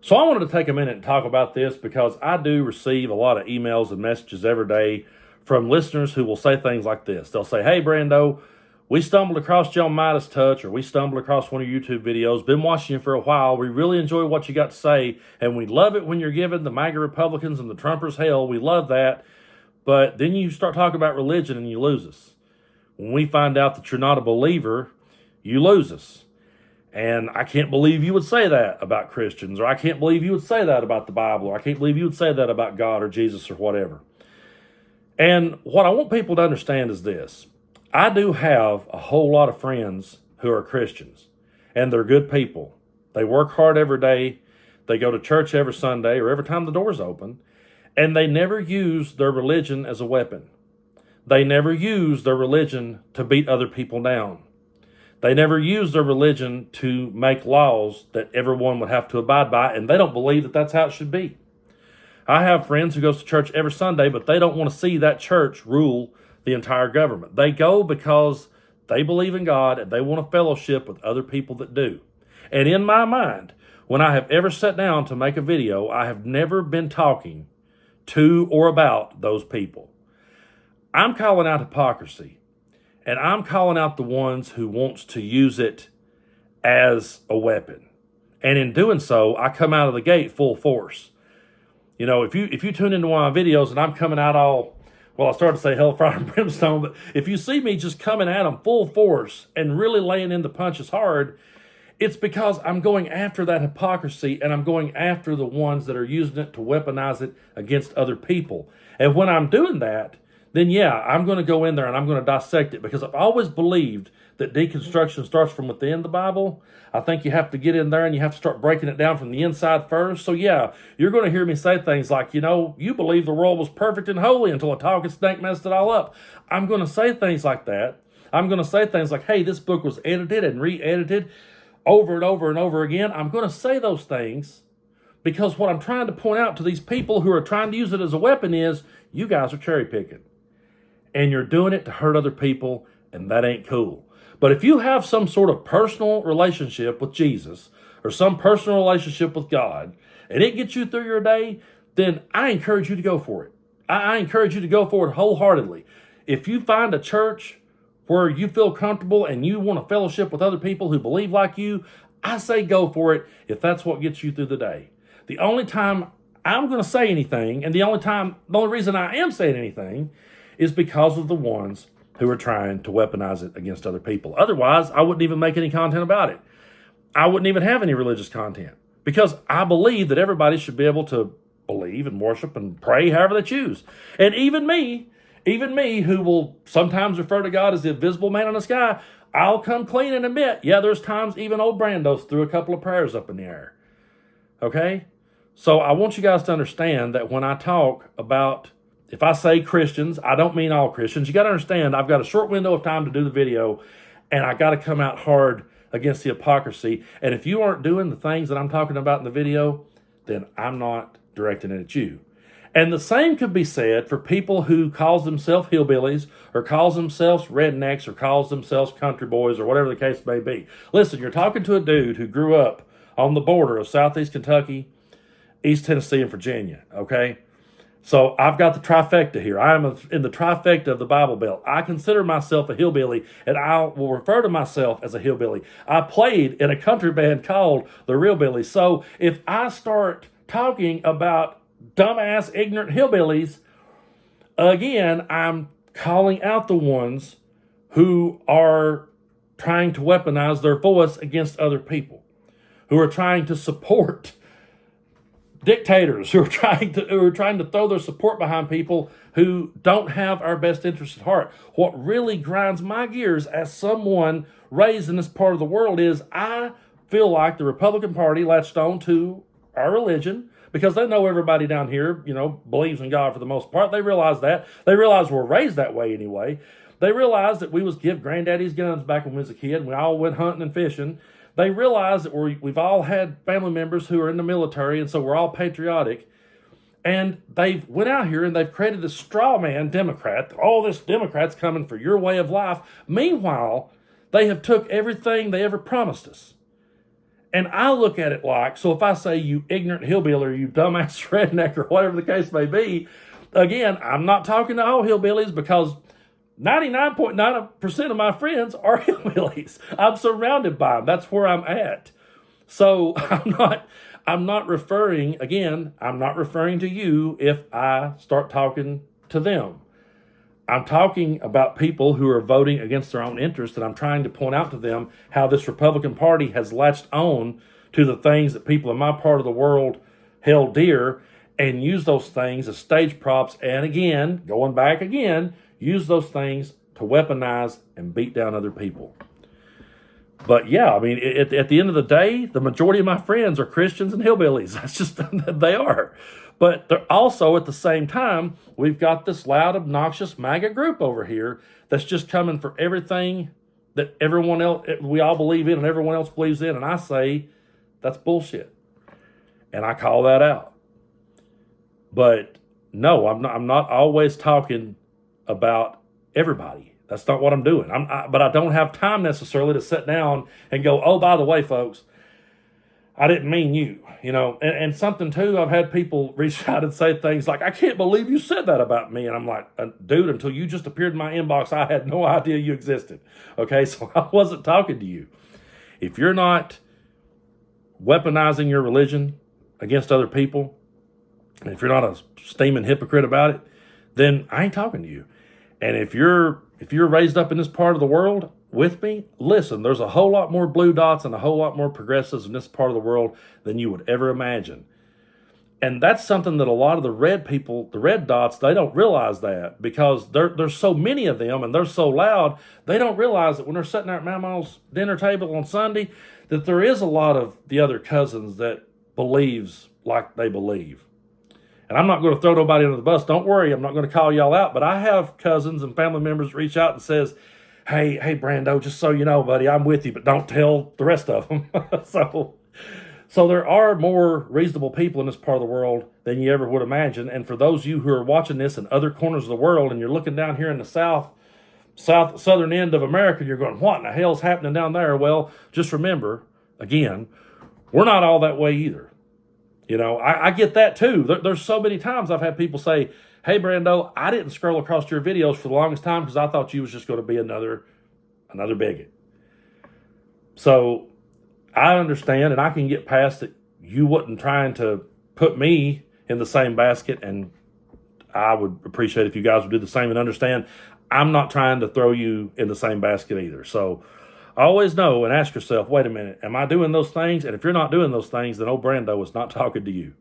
So I wanted to take a minute and talk about this because I do receive a lot of emails and messages every day from listeners who will say things like this. They'll say, "Hey, Brando, we stumbled across John Midas Touch, or we stumbled across one of your YouTube videos, been watching you for a while. We really enjoy what you got to say, and we love it when you're giving the MAGA Republicans and the Trumpers hell. We love that. But then you start talking about religion and you lose us. When we find out that you're not a believer, you lose us. And I can't believe you would say that about Christians, or I can't believe you would say that about the Bible, or I can't believe you would say that about God or Jesus or whatever." And what I want people to understand is this. I do have a whole lot of friends who are Christians, and they're good people. They work hard every day. They go to church every Sunday or every time the door's open, and they never use their religion as a weapon. They never use their religion to beat other people down. They never use their religion to make laws that everyone would have to abide by, and they don't believe that that's how it should be. I have friends who goes to church every Sunday, but they don't want to see that church rule the entire government. They go because they believe in God and they want a fellowship with other people that do. And in my mind, when I have ever sat down to make a video, I have never been talking to or about those people. I'm calling out hypocrisy. And I'm calling out the ones who wants to use it as a weapon. And in doing so, I come out of the gate full force. You know, if you tune into one of my videos and I'm coming out all, well, I started to say hellfire and brimstone, but if you see me just coming at them full force and really laying in the punches hard, it's because I'm going after that hypocrisy, and I'm going after the ones that are using it to weaponize it against other people. And when I'm doing that, then yeah, I'm going to go in there and I'm going to dissect it, because I've always believed that deconstruction starts from within the Bible. I think you have to get in there and you have to start breaking it down from the inside first. So yeah, you're going to hear me say things like, you know, you believe the world was perfect and holy until a talking snake messed it all up. I'm going to say things like that. I'm going to say things like, hey, this book was edited and re-edited over and over and over again. I'm going to say those things because what I'm trying to point out to these people who are trying to use it as a weapon is you guys are cherry picking. And you're doing it to hurt other people, and that ain't cool. But if you have some sort of personal relationship with Jesus or some personal relationship with God, and it gets you through your day, then I encourage you to go for it. I encourage you to go for it wholeheartedly. If you find a church where you feel comfortable and you want a fellowship with other people who believe like you, I say go for it if that's what gets you through the day. The only time I'm going to say anything, and the only reason I am saying anything is because of the ones who are trying to weaponize it against other people. Otherwise, I wouldn't even make any content about it. I wouldn't even have any religious content, because I believe that everybody should be able to believe and worship and pray however they choose. And even me, who will sometimes refer to God as the invisible man in the sky, I'll come clean and admit, yeah, there's times even old Brando threw a couple of prayers up in the air. Okay? So I want you guys to understand that when I talk about, if I say Christians, I don't mean all Christians. You got to understand, I've got a short window of time to do the video, and I got to come out hard against the hypocrisy. And if you aren't doing the things that I'm talking about in the video, then I'm not directing it at you. And the same could be said for people who calls themselves hillbillies, or calls themselves rednecks, or calls themselves country boys, or whatever the case may be. Listen, you're talking to a dude who grew up on the border of Southeast Kentucky, East Tennessee, and Virginia, okay? So I've got the trifecta here. I am in the trifecta of the Bible Belt. I consider myself a hillbilly, and I will refer to myself as a hillbilly. I played in a country band called the Real Billy. So if I start talking about dumbass, ignorant hillbillies, again, I'm calling out the ones who are trying to weaponize their voice against other people, who are trying to support dictators, who are trying to throw their support behind people who don't have our best interests at heart. What really grinds my gears as someone raised in this part of the world is I feel like the Republican Party latched on to our religion because they know everybody down here, believes in God for the most part. They realize that. They realize we're raised that way anyway. They realize that we was give granddaddy's guns back when we was a kid and we all went hunting and fishing. They realize that we've all had family members who are in the military, and so we're all patriotic. And they've went out here and they've created this straw man Democrat. All this Democrats coming for your way of life. Meanwhile, they have took everything they ever promised us. And I look at it like, so if I say you ignorant hillbilly or you dumbass redneck or whatever the case may be, again, I'm not talking to all hillbillies because 99.9% of my friends are hillbillies. I'm surrounded by them. That's where I'm at. So I'm not referring, again, I'm not referring to you if I start talking to them. I'm talking about people who are voting against their own interests, and I'm trying to point out to them how this Republican Party has latched on to the things that people in my part of the world held dear and use those things as stage props, and again, going back again, use those things to weaponize and beat down other people. But yeah, I mean, at the end of the day, the majority of my friends are Christians and hillbillies. That's just, they are. But they're also, at the same time, we've got this loud, obnoxious MAGA group over here that's just coming for everything that everyone else, we all believe in and everyone else believes in. And I say, that's bullshit. And I call that out. But no, I'm not always talking about everybody. That's not what I'm doing. But I don't have time necessarily to sit down and go, oh, by the way, folks, I didn't mean you, and something too, I've had people reach out and say things like, I can't believe you said that about me. And I'm like, dude, until you just appeared in my inbox, I had no idea you existed. Okay. So I wasn't talking to you. If you're not weaponizing your religion against other people, and if you're not a steaming hypocrite about it, then I ain't talking to you. And if you're raised up in this part of the world with me, listen, there's a whole lot more blue dots and a whole lot more progressives in this part of the world than you would ever imagine. And that's something that a lot of the red people, the red dots, they don't realize that because there's so many of them and they're so loud, they don't realize that when they're sitting there at Mama's dinner table on Sunday, that there is a lot of the other cousins that believes like they believe. And I'm not going to throw nobody under the bus. Don't worry, I'm not going to call y'all out. But I have cousins and family members reach out and says, hey, Brando, just so you know, buddy, I'm with you, but don't tell the rest of them. So there are more reasonable people in this part of the world than you ever would imagine. And for those of you who are watching this in other corners of the world and you're looking down here in the southern end of America, you're going, what in the hell's happening down there? Well, just remember, again, we're not all that way either. I get that too. There's so many times I've had people say, hey, Brando, I didn't scroll across your videos for the longest time because I thought you was just going to be another bigot. So I understand and I can get past that you wasn't trying to put me in the same basket, and I would appreciate if you guys would do the same and understand I'm not trying to throw you in the same basket either. So always know and ask yourself, wait a minute, am I doing those things? And if you're not doing those things, then old Brando is not talking to you.